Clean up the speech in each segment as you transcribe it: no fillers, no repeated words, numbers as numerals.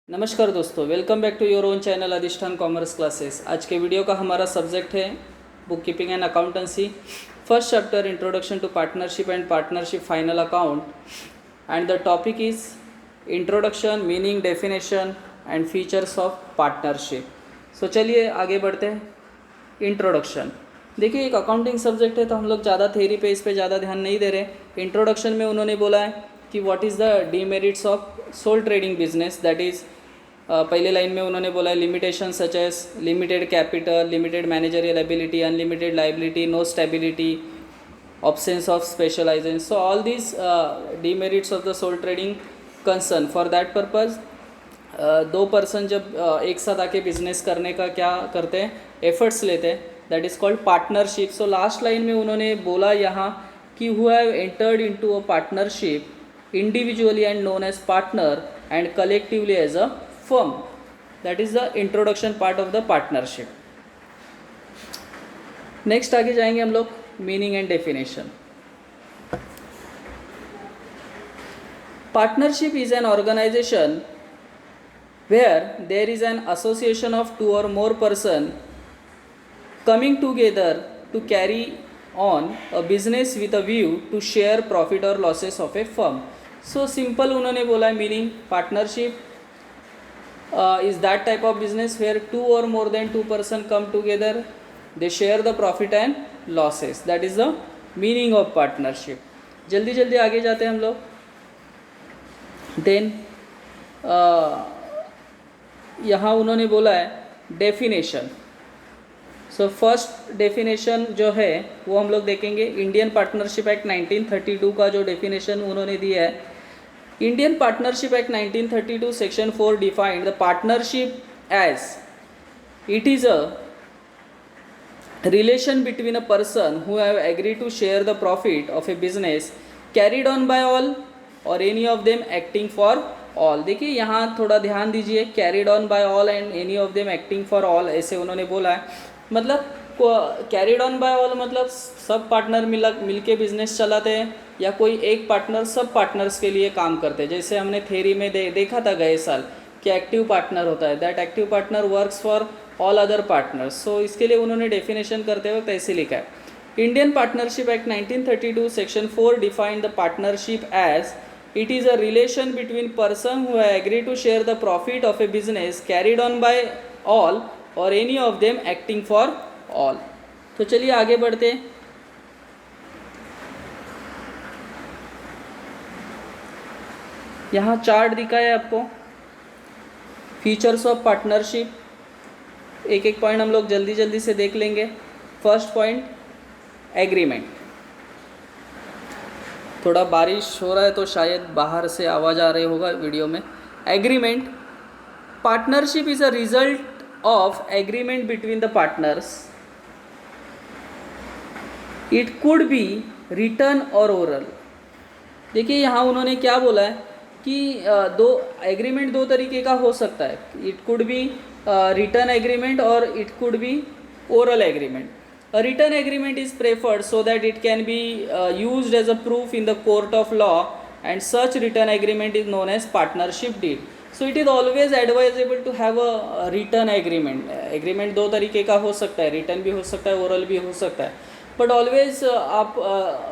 नमस्कार दोस्तों, welcome back to your own channel Adhishthan commerce classes. आज के वीडियो का हमारा सब्जेक्ट है bookkeeping and accountancy. First chapter introduction to partnership and partnership final account and the topic is introduction, meaning, definition and features of partnership. So चलिए आगे बढ़ते हैं। Introduction देखिए, एक अकाउंटिंग सब्जेक्ट है तो हम लोग ज़्यादा थ्योरी पे इस पे ज़्यादा ध्यान नहीं दे रहे। इंट्रोडक्शन में उन्होंने बोला है कि what is the demerits of sole trading business, that is पहले लाइन में उन्होंने बोला है limitation such as limited capital, limited managerial ability, unlimited liability, no stability, absence of specialisation. So all these demerits of the sole trading concern. For that purpose दो person जब एक साथ आके बिजनेस करने का क्या करते हैं, एफर्ट्स लेते हैं, that is called partnership. So last line में उन्होंने बोला यहाँ कि who have entered into a partnership individually and known as partner and collectively as a firm. That is the introduction part of the partnership. Next आगे जाएंगे हम लोग meaning and definition. Partnership is an organization where there is an association of two or more person coming together to carry on a business with a view to share profit or losses of a firm. So simple उन्होंने बोला है meaning, partnership is that type of business where two or more than two person come together, they share the profit and losses, that is the meaning of partnership. जल्दी जल्दी आगे जाते हैं हम लोग। देन यहाँ उन्होंने बोला है डेफिनेशन। सो फर्स्ट डेफिनेशन जो है वो हम लोग देखेंगे। इंडियन पार्टनरशिप एक्ट 1932 का जो डेफिनेशन उन्होंने दिया है, Indian partnership act 1932 section 4 defined the partnership as it is a relation between a person who have agree to share the profit of a business carried on by all or any of them acting for all. देखिए यहाँ थोड़ा ध्यान दीजिए, carried on by all and any of them acting for all, ऐसे उन्होंने बोला है। मतलब कैरिड ऑन बाय ऑल मतलब सब पार्टनर मिल के बिजनेस चलाते हैं, या कोई एक पार्टनर सब पार्टनर्स के लिए काम करते हैं। जैसे हमने थ्योरी में देखा था गए साल कि एक्टिव पार्टनर होता है, that active partner works for all other partners. So इसके लिए उन्होंने डेफिनेशन करते वक्त ऐसे लिखा है, Indian partnership act 1932 section 4 define the partnership as it is a relation between person who have agree to share the profit of a business carried on by all or any of them acting for all. तो चलिए आगे बढ़ते हैं। यहाँ chart दिखा है आपको, features of partnership. एक एक पॉइंट हम लोग जल्दी जल्दी से देख लेंगे। First point agreement. थोड़ा बारिश हो रहा है तो शायद बाहर से आवाज़ आ रही होगा वीडियो में। Agreement, partnership is a result of agreement between the partners. It could be written or oral. देखिए यहाँ उन्होंने क्या बोला है कि दो एग्रीमेंट दो तरीके का हो सकता है। It could be written agreement or it could be oral agreement. A written agreement is preferred so that it can be used as a proof in the court of law, and such written agreement is known as partnership deed. So it is always advisable to have a written agreement. Agreement दो तरीके का हो सकता है, return भी हो सकता है, ओरल भी हो सकता है। बट ऑलवेज आप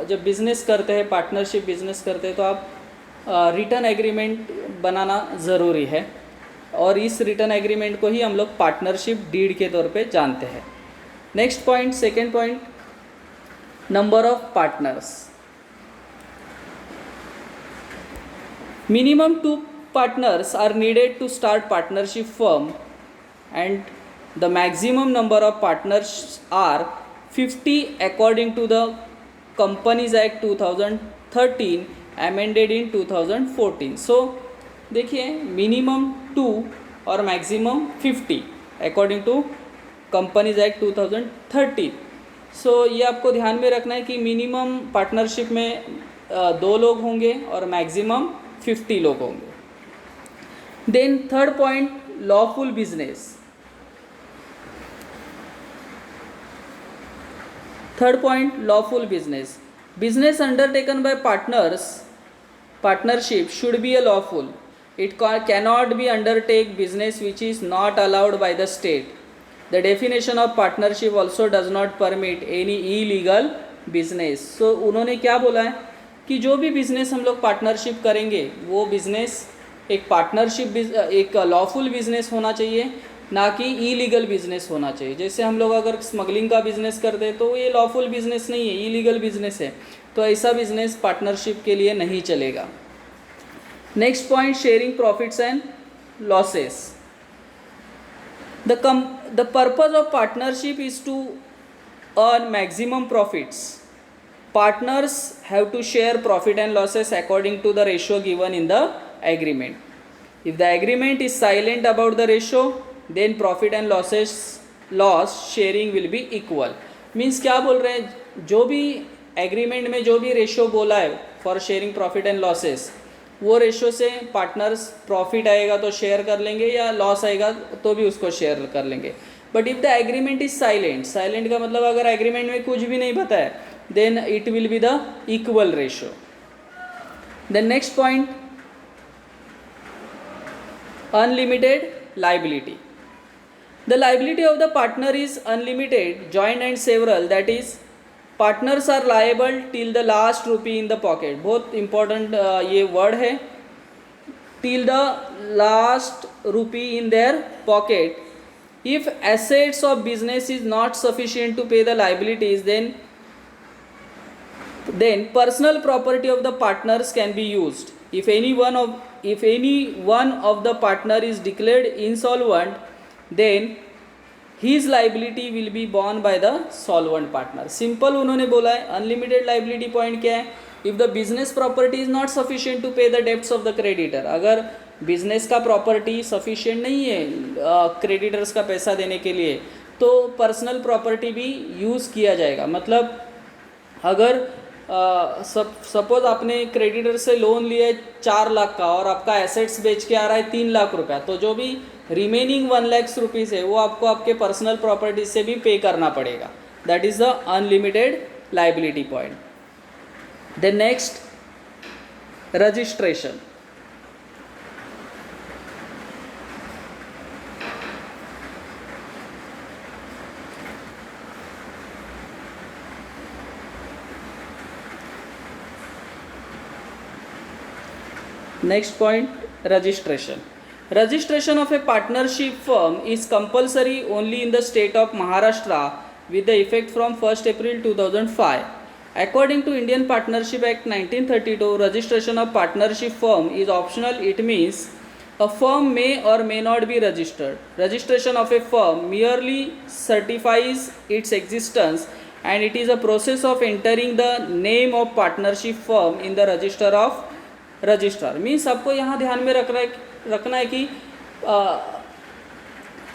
जब बिज़नेस करते हैं, पार्टनरशिप बिजनेस करते हैं, तो आप रिटर्न एग्रीमेंट बनाना ज़रूरी है, और इस रिटर्न एग्रीमेंट को ही हम लोग पार्टनरशिप डीड के तौर पे जानते हैं। Next point, second point, number of partners. Minimum 2 partners are needed to start partnership firm, and the maximum number of partners are 50 according to the Companies Act 2013 amended in 2014. so देखिए minimum 2 और maximum 50 according to companies act 2013। So ये आपको ध्यान में रखना है कि minimum partnership में 2 लोग होंगे और मैक्सिमम 50 लोग होंगे। Then third point, lawful business. Third point, lawful business. Business undertaken by partners, partnership should be a lawful. It cannot be undertake business which is not allowed by the state. The definition of partnership also does not permit any illegal business. So उन्होंने क्या बोला है कि जो भी business हम लोग partnership करेंगे वो बिजनेस एक पार्टनरशिप एक लॉफुल बिजनेस होना चाहिए, ना कि इलीगल बिजनेस होना चाहिए. जैसे हम लोग अगर स्मगलिंग का बिजनेस करते हैं तो ये लॉफुल बिजनेस नहीं है, इलीगल बिजनेस है, तो ऐसा बिजनेस पार्टनरशिप के लिए नहीं चलेगा. Next point, sharing profits and losses. The purpose of partnership is to earn maximum profits. Partners have to share profit and losses according to the ratio given in the agreement. If the agreement is silent about the ratio, then profit and loss sharing will be equal. Means क्या बोल रहे हैं, जो भी agreement में जो भी ratio बोला है for sharing profit and losses, वो रेशो से पार्टनर्स प्रॉफिट आएगा तो शेयर कर लेंगे या लॉस आएगा तो भी उसको शेयर कर लेंगे. But if the agreement is silent, silent का मतलब अगर एग्रीमेंट में कुछ भी नहीं पता है, then it will be the equal ratio. Then next point, unlimited liability. The liability of the partner is unlimited, joint and several, that is partners are liable till the last rupee in the pocket. बहुत important ये word है, till the last rupee in their pocket. If assets of business is not sufficient to pay the liabilities, then personal property of the partners can be used. If any one of the partner is declared insolvent, then his liability will be borne by the solvent partner. Simple उन्होंने बोला है. Unlimited liability point क्या है, if the business property is not sufficient to pay the debts of the creditor. अगर business का property sufficient नहीं है creditors का पैसा देने के लिए, तो पर्सनल प्रॉपर्टी भी यूज़ किया जाएगा. मतलब अगर सपोज आपने क्रेडिटर से लोन लिया है 4 लाख का और आपका एसेट्स बेच के आ रहा है 3 लाख रुपया, तो जो भी रिमेनिंग 1 लाख रुपीज़ है वो आपको आपके पर्सनल प्रॉपर्टी से भी पे करना पड़ेगा. That is the unlimited liability point. The next, registration. Next point, registration. Registration of a partnership firm is compulsory only in the state of Maharashtra with the effect from 1st April 2005. According to Indian Partnership Act 1932, registration of partnership firm is optional. It means a firm may or may not be registered. Registration of a firm merely certifies its existence and it is a process of entering the name of partnership firm in the register of registrar. Means आपको यहाँ ध्यान में रखना है कि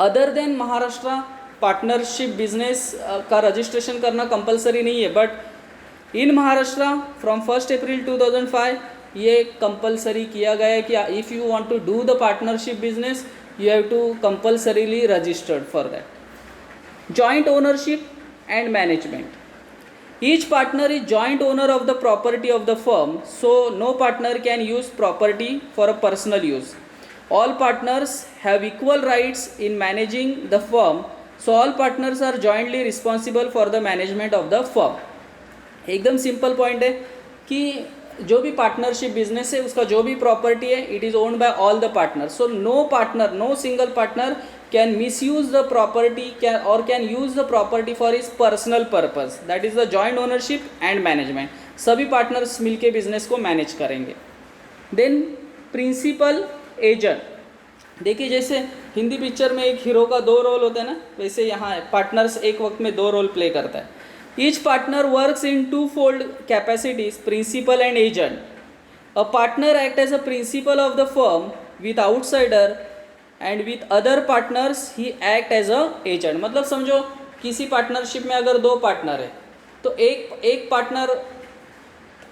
other than Maharashtra partnership business का registration करना compulsory नहीं है, but in Maharashtra from 1st April 2005 ये कंपलसरी किया गया है कि if you want to do the partnership business you have to compulsorily registered for that. Joint ownership and management. Each partner is joint owner of the property of the firm, so no partner can use property for a personal use. All partners have equal rights in managing the firm, so all partners are jointly responsible for the management of the firm. एकदम simple point है कि जो भी partnership business है उसका जो भी property है it is owned by all the partner. So no partner, no single partner can misuse the property can use the property for his personal purpose. That is the joint ownership and management. सभी partners मिलके business को manage करेंगे. Then principal agent. देखिए जैसे Hindi picture में एक hero का 2 role होता है ना, वैसे यहाँ पार्टनर्स एक वक्त में 2 रोल प्ले करता है. Each partner works in 2-fold capacities, principal and agent. A partner act as a principal of the firm with outsider and with other partners he act as a agent. मतलब समझो किसी partnership में अगर 2 partner है तो एक partner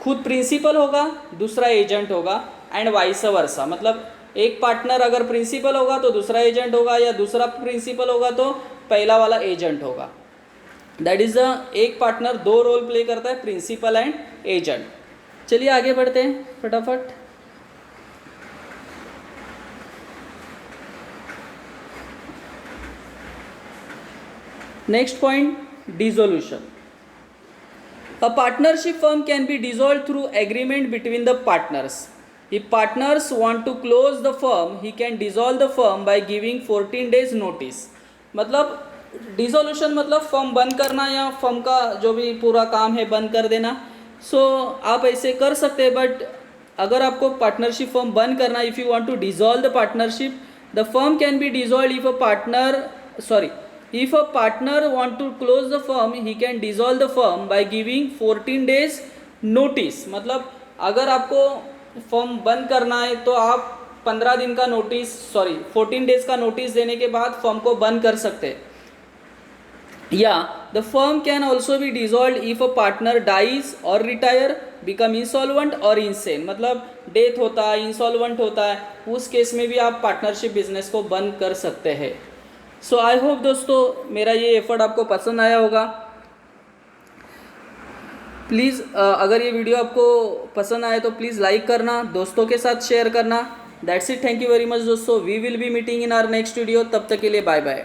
खुद principal होगा, दूसरा एजेंट होगा, एंड वाइस वर्सा. मतलब एक पार्टनर अगर प्रिंसिपल होगा तो दूसरा एजेंट होगा, या दूसरा प्रिंसिपल होगा तो पहला वाला एजेंट होगा. दैट इज़ द एक पार्टनर 2 रोल प्ले करता है, प्रिंसिपल एंड एजेंट. चलिए आगे बढ़ते हैं फटाफट. Next point, dissolution. A partnership firm can be dissolved through agreement between the partners. If partners want to close the firm, he can dissolve the firm by giving 14 days notice. मतलब dissolution मतलब firm बंद करना या firm का जो भी पूरा काम है बंद कर देना. सो आप ऐसे कर सकते हैं, बट अगर आपको पार्टनरशिप फर्म बंद करना, if you want to dissolve the partnership, the firm can be dissolve if a partner want to close the firm, he can dissolve the firm by giving 14 days notice. मतलब अगर आपको firm बंद करना है तो आप 14 डेज का notice देने के बाद फर्म को बंद कर सकते हैं. या the firm can also be dissolve if a partner dies और रिटायर, बिकम इंसॉल्वेंट और इंसेन. मतलब डेथ होता है, इंसॉल्वेंट होता है, उस केस में भी आप पार्टनरशिप बिजनेस को बंद कर सकते हैं. सो आई होप दोस्तों मेरा ये एफर्ट आपको पसंद आया होगा. प्लीज़ अगर ये वीडियो आपको पसंद आए तो प्लीज़ लाइक करना, दोस्तों के साथ शेयर करना. That's it. Thank you very much दोस्तों. We will be meeting in our next video. तब तक के लिए बाय बाय.